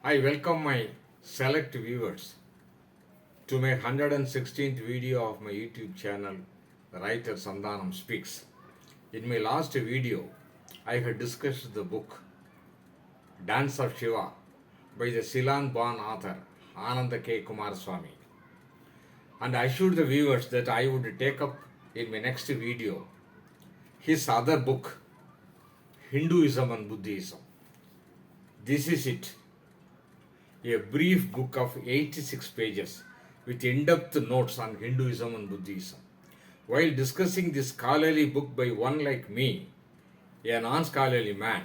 I welcome my select viewers to my 116th video of my YouTube channel, Writer Sandhanam Speaks. In my last video, I had discussed the book Dance of Shiva by the Ceylon-born author Ananda Coomaraswamy, and I assured the viewers that I would take up in my next video his other book, Hinduism and Buddhism. This is it. A brief book of 86 pages with in-depth notes on Hinduism and Buddhism. While discussing this scholarly book by one like me, a non-scholarly man,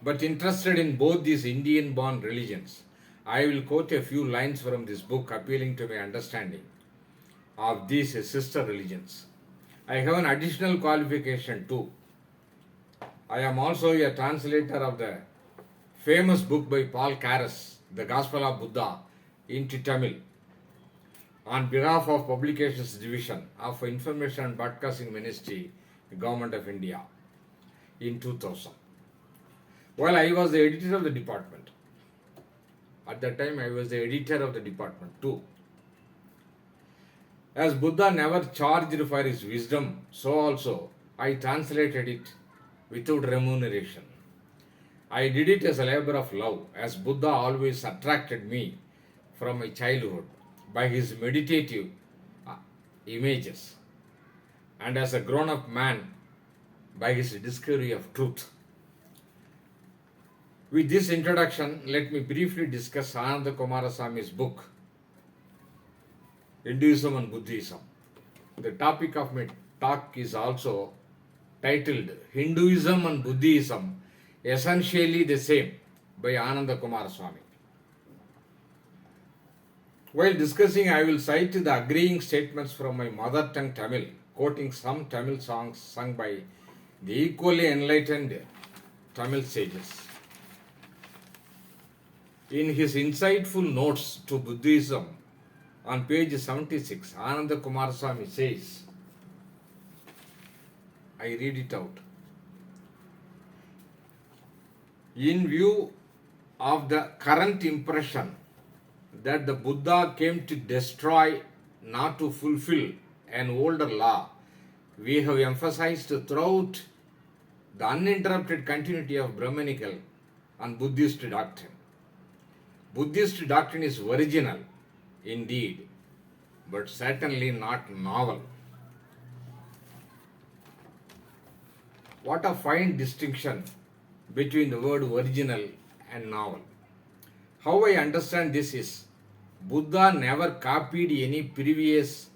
but interested in both these Indian-born religions, I will quote a few lines from this book appealing to my understanding of these sister religions. I have an additional qualification too. I am also a translator of the famous book by Paul Carus, The Gospel of Buddha, into Tamil, on behalf of Publications Division of Information and Broadcasting Ministry, Government of India, in 2000. While I was the editor of the department. At that time, I was the editor of the department too. As Buddha never charged for his wisdom, so also I translated it without remuneration. I did it as a labor of love, as Buddha always attracted me from my childhood by his meditative images, and as a grown-up man by his discovery of truth. With this introduction, let me briefly discuss Ananda Coomaraswamy's book, Hinduism and Buddhism. The topic of my talk is also titled Hinduism and Buddhism, Essentially the Same, by Ananda Coomaraswamy. While discussing, I will cite the agreeing statements from my mother tongue Tamil, quoting some Tamil songs sung by the equally enlightened Tamil sages. In his insightful notes to Buddhism on page 76, Ananda Coomaraswamy says, I read it out. In view of the current impression that the Buddha came to destroy, not to fulfill an older law, we have emphasized throughout the uninterrupted continuity of Brahmanical and Buddhist doctrine. Buddhist doctrine is original, indeed, but certainly not novel. What a fine distinction between the word original and novel. How I understand this is, Buddha never copied any previous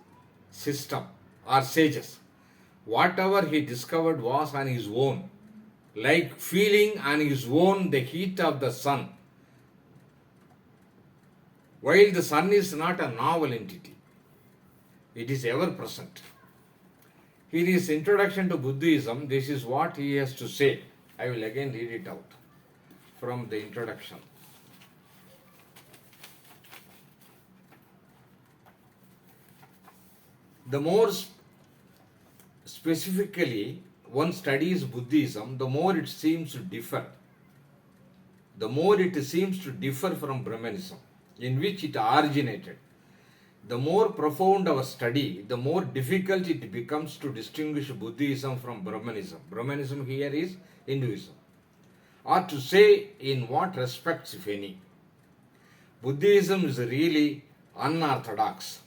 system or sages. Whatever he discovered was on his own, like feeling on his own the heat of the sun. While the sun is not a novel entity, it is ever present. In his introduction to Buddhism, this is what he has to say. I will again read it out from the introduction. The more specifically one studies Buddhism, the more it seems to differ. The more it seems to differ from Brahmanism, in which it originated. The more profound our study, the more difficult it becomes to distinguish Buddhism from Brahmanism. Brahmanism here is Hinduism. Or to say in what respects, if any. Buddhism is really unorthodox.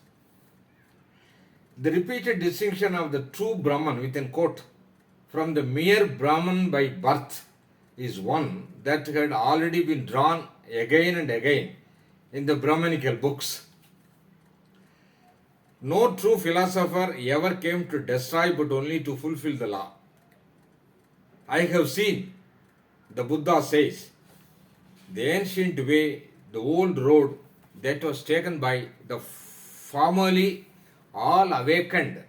The repeated distinction of the true Brahman, within quote, from the mere Brahman by birth, is one that had already been drawn again and again in the Brahmanical books. No true philosopher ever came to destroy but only to fulfill the law. I have seen, the Buddha says, the ancient way, the old road that was taken by the formerly all awakened,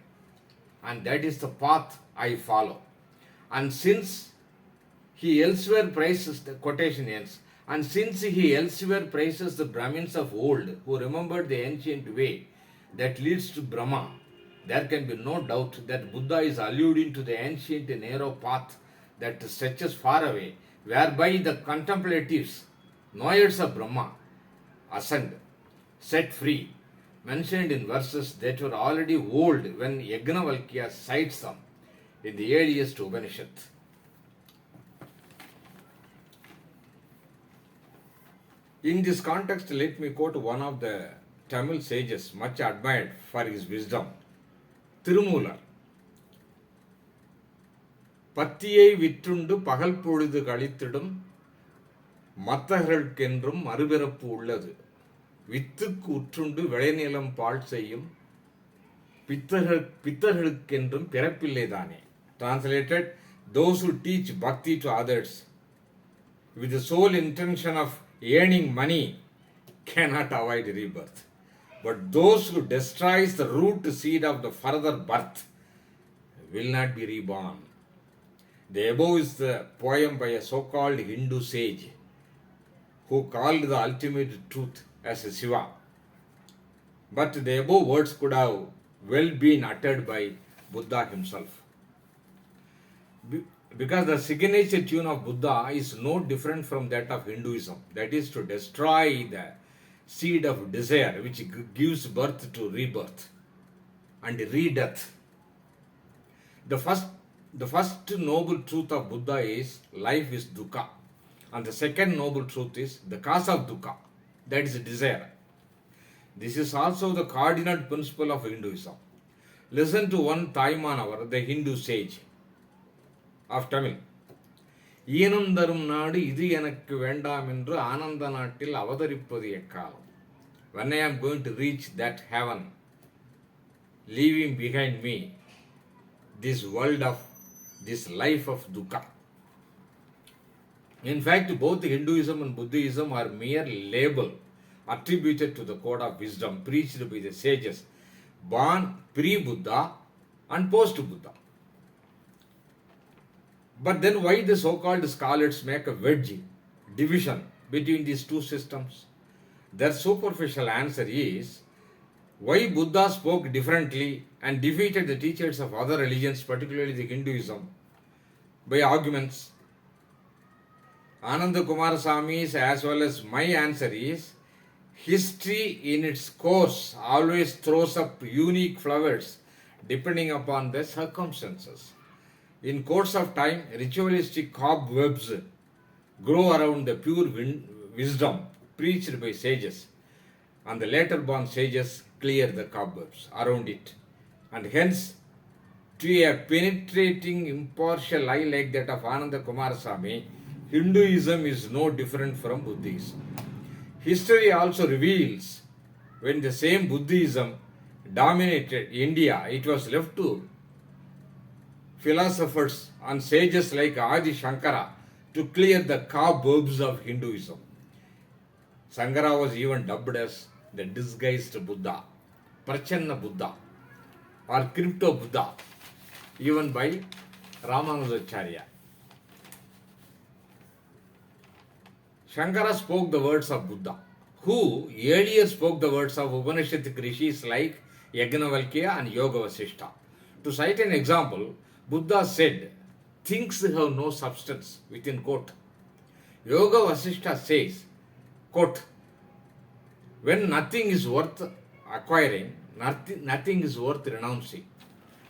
and that is the path I follow. And since he elsewhere praises, the quotation ends, and since he elsewhere praises the Brahmins of old who remembered the ancient way that leads to Brahma, there can be no doubt that Buddha is alluding to the ancient narrow path that stretches far away, whereby the contemplatives Noyades of Brahma ascend, set free, mentioned in verses that were already old when Yajnavalkya cites them in the earliest Upanishad. In this context, let me quote one of the Tamil sages much admired for his wisdom, Tirumular. பத்தியை விற்றுண்டு பகல் பொழுது கழித்திடும் மத்தகர்களுக்கென்றும் மறுபிறப்பு உள்ளது. வித்துக்கு உற்றுண்டு விளைநிலம் பாழ் செய்யும் பித்தர்களுக்கென்றும் பிறப்பில்லைதானே. Translated, those who teach bhakti to others with the sole intention of earning money cannot avoid rebirth. But those who destroys the root seed of the further birth will not be reborn. The above is the poem by a so-called Hindu sage who called the ultimate truth as a Shiva. But the above words could have well been uttered by Buddha himself. Because the signature tune of Buddha is no different from that of Hinduism, that is to destroy the seed of desire which gives birth to rebirth and redeath. The first noble truth of Buddha is life is dukkha, and the second noble truth is the cause of dukkha, that is desire. This is also the cardinal principle of Hinduism. Listen to one Taimanavar, the Hindu sage of Tamil. ஈனம் தரும் நாடு இது எனக்கு வேண்டாம் என்று ஆனந்த நாட்டில் அவதரிப்பது எக்காலம். When I am going to reach that heaven, leaving behind me this world of this life of dukkha. In fact, both Hinduism and Buddhism are mere label attributed to the code of wisdom preached by the sages born pre-Buddha and post-Buddha. But then why the so-called scholars make a wedge division between these two systems? Their superficial answer is why Buddha spoke differently and defeated the teachers of other religions, particularly the Hinduism, by arguments. Ananda Coomaraswamy's as well as my answer is history in its course always throws up unique flowers depending upon the circumstances. In course of time, ritualistic cobwebs grow around the pure wisdom preached by sages, and the later born sages clear the cobwebs around it. And hence, to a penetrating, impartial eye like that of Ananda Coomaraswamy, Hinduism is no different from Buddhism. History also reveals when the same Buddhism dominated India, it was left to philosophers and sages like Adi Shankara to clear the cobwebs of Hinduism. Shankara was even dubbed as the disguised Buddha, Prachanna Buddha, or Crypto Buddha, even by Ramanujacharya. Shankara spoke the words of Buddha, who earlier spoke the words of Upanishadic rishis like Yajnavalkya and Yoga Vasishtha. To cite an example, Buddha said, things have no substance, within quote. Yoga Vasishtha says, quote, when nothing is worth acquiring, nothing is worth renouncing.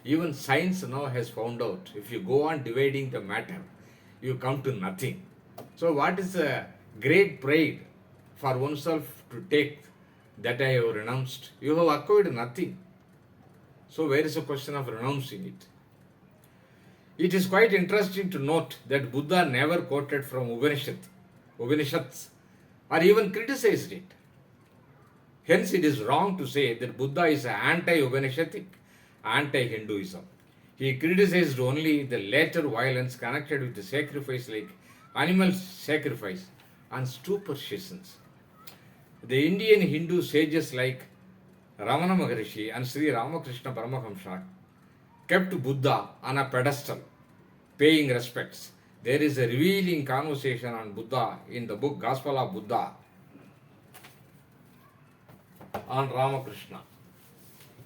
Even science now has found out, if you go on dividing the matter, you come to nothing. So what is a great pride for oneself to take that I have renounced? You have acquired nothing. So where is the question of renouncing it? It is quite interesting to note that Buddha never quoted from Upanishads or even criticized it. Hence it is wrong to say that Buddha is anti-Upanishadic, anti-Hinduism. He criticized only the later violence connected with the sacrifice like animal sacrifice and superstitions. The Indian Hindu sages like Ramana Maharishi and Sri Ramakrishna Paramahamsa kept Buddha on a pedestal, paying respects. There is a revealing conversation on Buddha in the book Gospel of Buddha on Ramakrishna.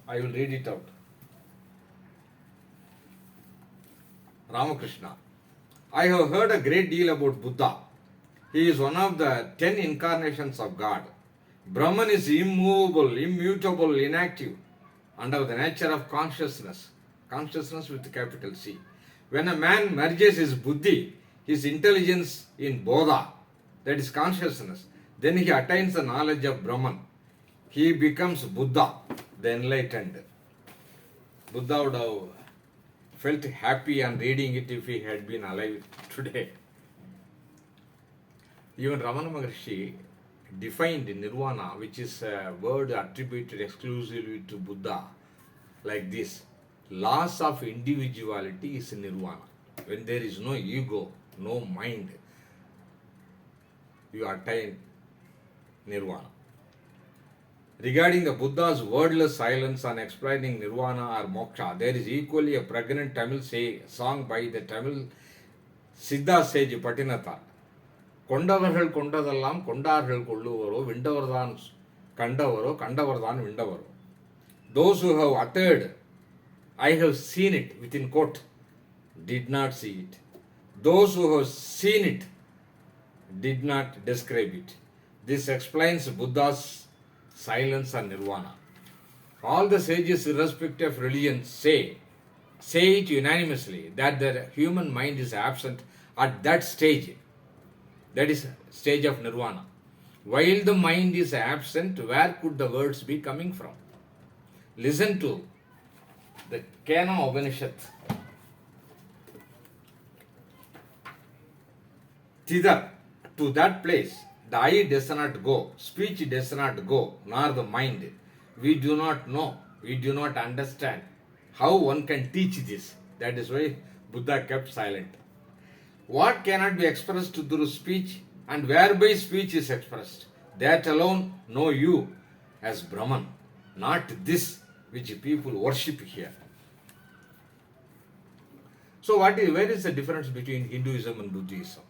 I will read it out. Ramakrishna, I have heard a great deal about Buddha. He is one of the 10 incarnations of God. Brahman is immovable, immutable, inactive, under the nature of consciousness. Consciousness with capital C. When a man merges his buddhi, his intelligence in bodha, that is consciousness, then he attains the knowledge of Brahman. He becomes Buddha, the enlightened. Buddha would have felt happy on reading it if he had been alive today. Even Ramana Maharshi defined nirvana, which is a word attributed exclusively to Buddha, like this: loss of individuality is nirvana. When there is no ego, no mind, you attain nirvana. Regarding the Buddha's wordless silence on explaining nirvana or moksha, there is equally a pregnant Tamil song by the Tamil Siddha sage Patinatha. கொண்டவர்கள் கொண்டதெல்லாம் கொண்டார்கள் கொள்ளுவரோ விண்டவர்தான் கண்டவரோ கண்டவர்தான் விண்டவரோ. Those who have uttered, I have seen it, within quote, did not see it. Those who have seen it did not describe it. This explains Buddha's silence and nirvana. All the sages, irrespective of religion, say it unanimously that the human mind is absent at that stage. That is stage of nirvana. While the mind is absent, where could the words be coming from? Listen to the Kena Upanishad. Thither, to that place, the eye does not go, speech does not go, nor the mind. We do not know, we do not understand how one can teach this. That is why Buddha kept silent. What cannot be expressed through speech, and whereby speech is expressed, that alone know you as Brahman, not this which people worship here. So where is the difference between Hinduism and Buddhism?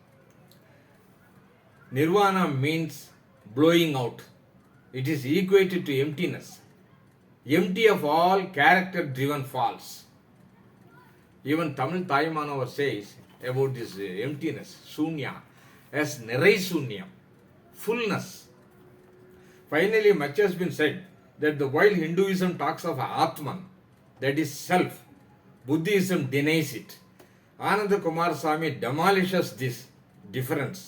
Nirvana means blowing out. It is equated to emptiness, empty of all character-driven faults. Even Tamil Taimanavar says about this emptiness, shunya, as nirai shunyam, fullness. Finally, much has been said that while Hinduism talks of Atman, that is self, Buddhism denies it. Ananda Coomaraswamy demolishes this difference,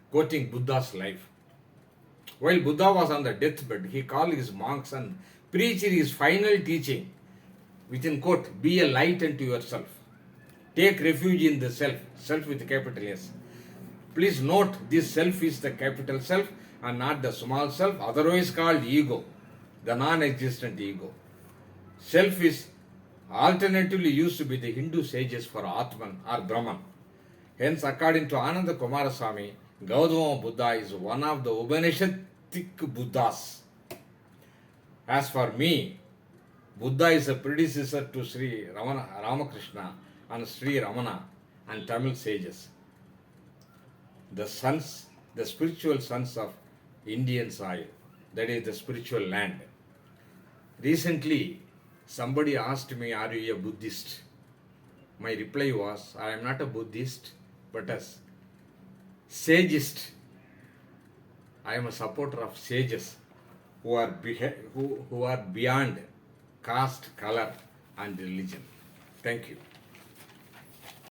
quoting Buddha's life. While Buddha was on the deathbed, he called his monks and preached his final teaching, within quote, be a light unto yourself. Take refuge in the self, self with capital S. Please note, this self is the capital self and not the small self, otherwise called ego, the non-existent ego. Self is alternatively used by the Hindu sages for Atman or Brahman. Hence, according to Ananda Coomaraswamy, Gautama Buddha is one of the Upanishadic Buddhas. As for me, Buddha is a predecessor to Sri Ramakrishna and Sri Ramana and Tamil sages. The spiritual sons of Indian soil, that is the spiritual land. Recently, somebody asked me, are you a Buddhist? My reply was, I am not a Buddhist, but a sagist. I am a supporter of sages who are beyond caste, color and religion. Thank you.